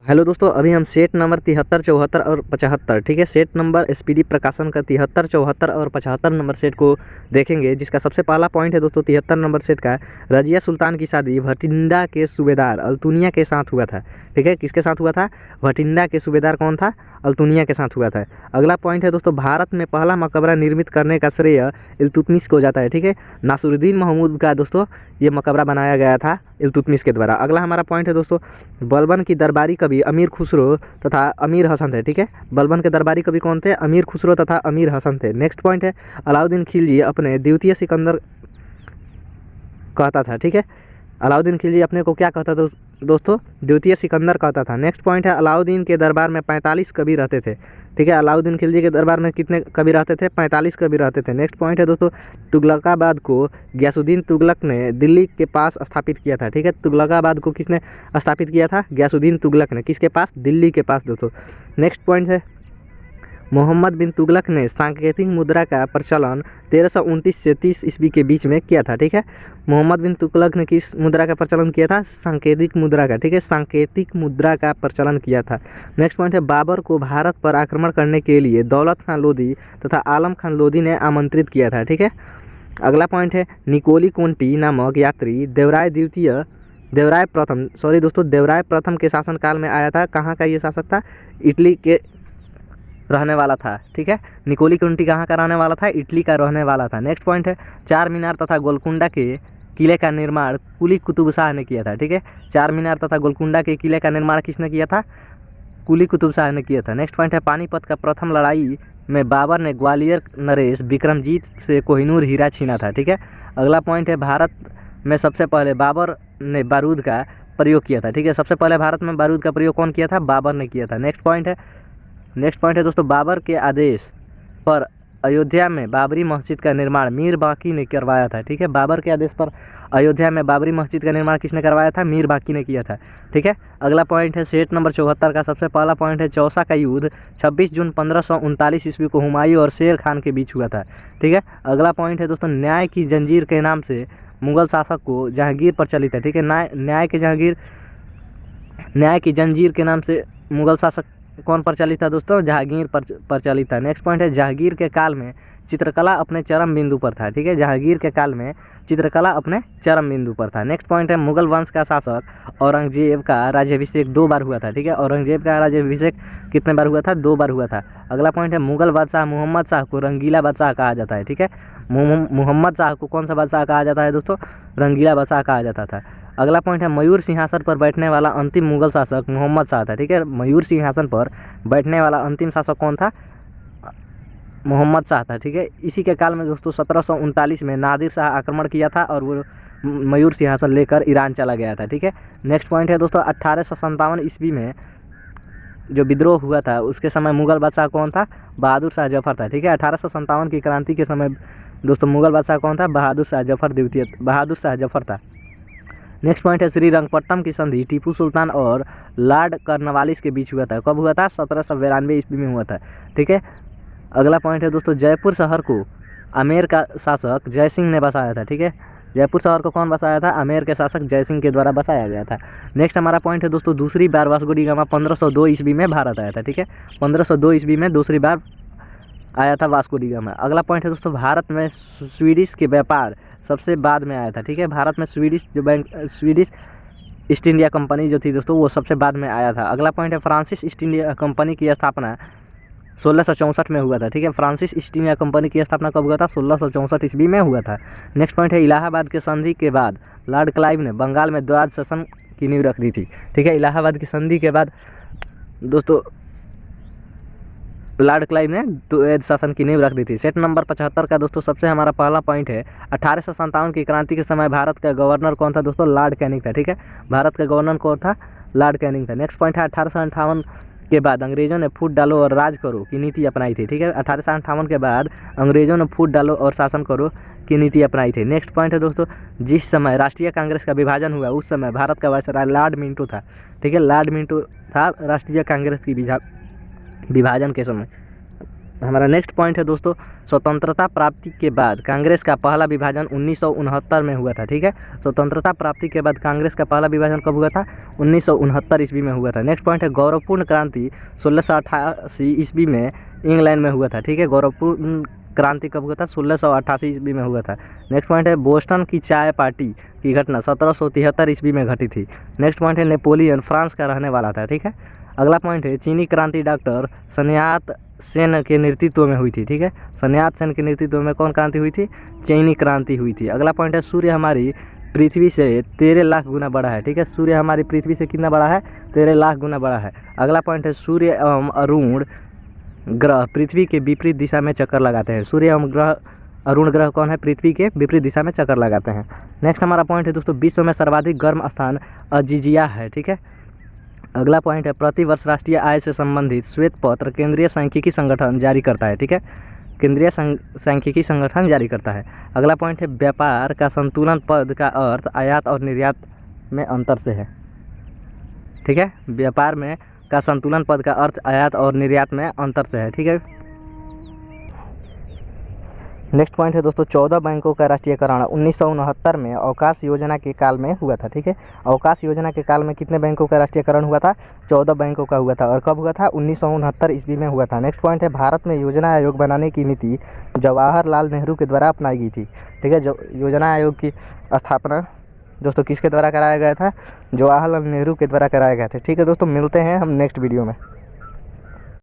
Hello दोस्तों, अभी हम सेट नंबर 73, 74 और 75, ठीक है, सेट नंबर एसपीडी प्रकाशन का 73, 74 और 75 नंबर सेट को देखेंगे। जिसका सबसे पहला पॉइंट है दोस्तों 73 नंबर सेट का, रजिया सुल्तान की शादी भटिंडा के सूबेदार अल्तुनिया के साथ हुआ था। ठीक है, किसके साथ हुआ था? भटिंडा के सूबेदार कौन था? अल्तुनिया के साथ हुआ था। अगला पॉइंट है दोस्तों, भारत में पहला मकबरा निर्मित करने का श्रेय इल्तुतमिश को जाता है। ठीक है, नासिरुद्दीन महमूद का दोस्तों ये मकबरा बनाया गया था इल्तुतमिश के द्वारा। अगला हमारा पॉइंट है दोस्तों, बलबन की दरबारी कवि अमीर खुसरो तथा अमीर हसन थे। ठीक है, बलबन के दरबारी कवि कौन थे? अमीर खुसरो तथा अमीर हसन थे। नेक्स्ट पॉइंट है, अलाउद्दीन खिलजी अपने द्वितीय सिकंदर कहता था। ठीक है, अलाउद्दीन खिलजी अपने को क्या कहता था दोस्तों? द्वितीय सिकंदर कहता था। नेक्स्ट पॉइंट है, अलाउद्दीन के दरबार में 45 कवि रहते थे। ठीक है, अलाउद्दीन खिलजी के दरबार में कितने कवि रहते थे? 45 कवि रहते थे। नेक्स्ट पॉइंट है दोस्तों, तुगलकाबाद को गयासुद्दीन तुगलक ने दिल्ली के पास स्थापित किया था। ठीक है, तुगलकाबाद को किसने स्थापित किया था? गयासुद्दीन तुगलक ने। किसके पास? दिल्ली के पास दोस्तों। नेक्स्ट पॉइंट है, मोहम्मद बिन तुगलक ने सांकेतिक मुद्रा का प्रचलन 1329 से 30 ईस्वी के बीच में किया था। ठीक है, मोहम्मद बिन तुगलक ने किस मुद्रा का प्रचलन किया था? सांकेतिक मुद्रा का। ठीक है, सांकेतिक मुद्रा का प्रचलन किया था। नेक्स्ट पॉइंट है, बाबर को भारत पर आक्रमण करने के लिए दौलत खान लोदी तथा आलम खान लोदी ने आमंत्रित किया था। ठीक है, अगला पॉइंट है, निकोली कोंटी नामक यात्री देवराय प्रथम के शासनकाल में आया था। कहाँ का ये शासक था? इटली के रहने वाला था। ठीक है, निकोली कुंटी कहाँ का रहने वाला था? इटली का रहने वाला था। नेक्स्ट पॉइंट है, चार मीनार तथा गोलकुंडा के किले का निर्माण कुली कुतुब शाह ने किया था। ठीक है, चार मीनार तथा गोलकुंडा के किले का निर्माण किसने किया था? कुली कुतुब शाह ने किया था। नेक्स्ट पॉइंट है, पानीपत का प्रथम लड़ाई में बाबर ने ग्वालियर नरेश विक्रमजीत से कोहिनूर हीरा छीना था। ठीक है, अगला पॉइंट है, भारत में सबसे पहले बाबर ने बारूद का प्रयोग किया था। ठीक है, सबसे पहले भारत में बारूद का प्रयोग कौन किया था? बाबर ने किया था। नेक्स्ट पॉइंट है दोस्तों, बाबर के आदेश पर अयोध्या में बाबरी मस्जिद का निर्माण मीर बाकी ने करवाया था। ठीक है, बाबर के आदेश पर अयोध्या में बाबरी मस्जिद का निर्माण किसने करवाया था? मीर बाकी ने किया था। ठीक है, अगला पॉइंट है, सेट नंबर 74 का सबसे पहला पॉइंट है, चौसा का युद्ध 26 जून 1539 ईस्वी को हुमायूं और शेर खान के बीच हुआ था। ठीक है, अगला पॉइंट है दोस्तों, न्याय की जंजीर के नाम से मुगल शासक को जहांगीर प्रचलित है। ठीक है, न्याय की जंजीर के नाम से मुगल शासक कौन प्रचलित था दोस्तों? जहांगीर प्रचलित था। नेक्स्ट पॉइंट है, जहांगीर के काल में चित्रकला अपने चरम बिंदु पर था। ठीक है, जहांगीर के काल में चित्रकला अपने चरम बिंदु पर था। नेक्स्ट पॉइंट है, मुगल वंश का शासक औरंगजेब का राज्याभिषेक 2 बार हुआ था। ठीक है, औरंगजेब का राज्याभिषेक कितने बार हुआ था? 2 बार हुआ था। अगला पॉइंट है, मुगल बादशाह मोहम्मद शाह को रंगीला बादशाह कहा जाता है। ठीक है, मोहम्मद शाह को कौन सा बादशाह कहा जाता है दोस्तों? रंगीला बादशाह कहा जाता था। अगला पॉइंट है, मयूर सिंहासन पर बैठने वाला अंतिम मुगल शासक मोहम्मद शाह था। ठीक है, मयूर सिंहासन पर बैठने वाला अंतिम शासक कौन था? मोहम्मद शाह था। ठीक है, इसी के काल में दोस्तों 1739 में नादिर शाह आक्रमण किया था और वो मयूर सिंहासन लेकर ईरान चला गया था। ठीक है, नेक्स्ट पॉइंट है दोस्तों, 1857 ईस्वी में जो विद्रोह हुआ था उसके समय मुगल बादशाह कौन था? बहादुर शाह जफर था। ठीक है, 1857 की क्रांति के समय दोस्तों मुगल बादशाह कौन था? बहादुर शाह जफर था। नेक्स्ट पॉइंट है, श्रीरंगपट्टम की संधि टीपू सुल्तान और लॉर्ड कर्नवालिस के बीच हुआ था। कब हुआ था? 1792 ईस्वी में हुआ था। ठीक है, अगला पॉइंट है दोस्तों, जयपुर शहर को आमेर का शासक जयसिंह ने बसाया था। ठीक है, जयपुर शहर को कौन बसाया था? आमेर के शासक जयसिंह के द्वारा बसाया गया था। नेक्स्ट हमारा पॉइंट है दोस्तों, दूसरी बार वास्को डी गामा 1502 ईस्वी में भारत आया था। ठीक है, 1502 ईस्वी में दूसरी बार आया था वास्को डी गामा। अगला पॉइंट है दोस्तों, भारत में स्वीडिश के व्यापार सबसे बाद में आया था। ठीक है, भारत में स्वीडिश ईस्ट इंडिया कंपनी जो थी दोस्तों वो सबसे बाद में आया था। अगला पॉइंट है, फ्रांसिस ईस्ट इंडिया कंपनी की स्थापना 1664 में हुआ था। ठीक है, फ्रांसिस ईस्ट इंडिया कंपनी की स्थापना कब हुआ था? 1664 ईस्वी में हुआ था। नेक्स्ट पॉइंट है, इलाहाबाद के संधि के बाद लॉर्ड क्लाइव ने बंगाल में द्विराज शासन की नींव रख दी थी। ठीक है, इलाहाबाद की संधि के बाद दोस्तों लॉर्ड क्लाइव ने द्विराज शासन की नींव रख दी थी। सेट नंबर 75 का दोस्तों सबसे हमारा पहला पॉइंट है, 1857 की क्रांति के समय भारत का गवर्नर कौन था दोस्तों? लॉर्ड कैनिंग था। ठीक है, भारत का गवर्नर कौन था? लॉर्ड कैनिंग था। नेक्स्ट पॉइंट है, 1858 के बाद अंग्रेजों ने फूट डालो और राज करो की नीति अपनाई थी। ठीक है, 1858 के बाद अंग्रेजों ने फूट डालो और शासन करो की नीति अपनाई थी। नेक्स्ट पॉइंट है दोस्तों, जिस समय राष्ट्रीय कांग्रेस का विभाजन हुआ उस समय भारत का वायसराय लॉर्ड मिंटो था। ठीक है, लॉर्ड मिंटो था राष्ट्रीय कांग्रेस की विभाजन के समय। हमारा नेक्स्ट पॉइंट है दोस्तों, स्वतंत्रता प्राप्ति के बाद कांग्रेस का पहला विभाजन 1969 में हुआ था। ठीक है, स्वतंत्रता प्राप्ति के बाद कांग्रेस का पहला विभाजन कब हुआ था? 1969 ईस्वी में हुआ था। नेक्स्ट पॉइंट है गौरवपूर्ण क्रांति 1688 ईस्वी में इंग्लैंड में हुआ था। ठीक है, गौरवपूर्ण क्रांति कब हुआ था? 1688 ईस्वी में हुआ था। नेक्स्ट पॉइंट है बोस्टन की चाय पार्टी की घटना 1773 ईस्वी में घटी थी। नेक्स्ट पॉइंट है नेपोलियन फ्रांस का रहने वाला था। ठीक है, अगला पॉइंट है चीनी क्रांति डॉक्टर सन्यात सेन के नेतृत्व में हुई थी। ठीक है, सन्यात सेन के नेतृत्व में कौन क्रांति हुई थी? चीनी क्रांति हुई थी। अगला पॉइंट है सूर्य हमारी पृथ्वी से 13 लाख गुना बड़ा है। ठीक है, सूर्य हमारी पृथ्वी से कितना बड़ा है? 13 लाख गुना बड़ा है। अगला पॉइंट है सूर्य एवं अरुण ग्रह पृथ्वी के विपरीत दिशा में चक्कर लगाते हैं। सूर्य एवं ग्रह अरुण ग्रह कौन है? पृथ्वी के विपरीत दिशा में चक्कर लगाते हैं। नेक्स्ट हमारा पॉइंट है दोस्तों, विश्व में सर्वाधिक गर्म स्थान अजीजिया है। ठीक है, अगला पॉइंट है प्रतिवर्ष राष्ट्रीय आय से संबंधित श्वेत पत्र केंद्रीय सांख्यिकी संगठन जारी करता है। ठीक है, केंद्रीय सांख्यिकी संगठन जारी करता है। अगला पॉइंट है व्यापार का संतुलन पद का अर्थ आयात और निर्यात में अंतर से है। ठीक है, व्यापार में का संतुलन पद का अर्थ आयात और निर्यात में अंतर से है। ठीक है, नेक्स्ट पॉइंट है दोस्तों 14 बैंकों का राष्ट्रीयकरण 1969 में अवकाश योजना के काल में हुआ था। ठीक है, अवकाश योजना के काल में कितने बैंकों का राष्ट्रीयकरण हुआ था? 14 बैंकों का हुआ था। और कब हुआ था? 1969 ईस्वी में हुआ था। नेक्स्ट पॉइंट है भारत में योजना आयोग बनाने की नीति जवाहरलाल नेहरू के द्वारा अपनाई गई थी। ठीक है, जो योजना आयोग की स्थापना दोस्तों किसके द्वारा कराया गया था? जवाहरलाल नेहरू के द्वारा कराया गया था। ठीक है दोस्तों, मिलते हैं हम नेक्स्ट वीडियो में।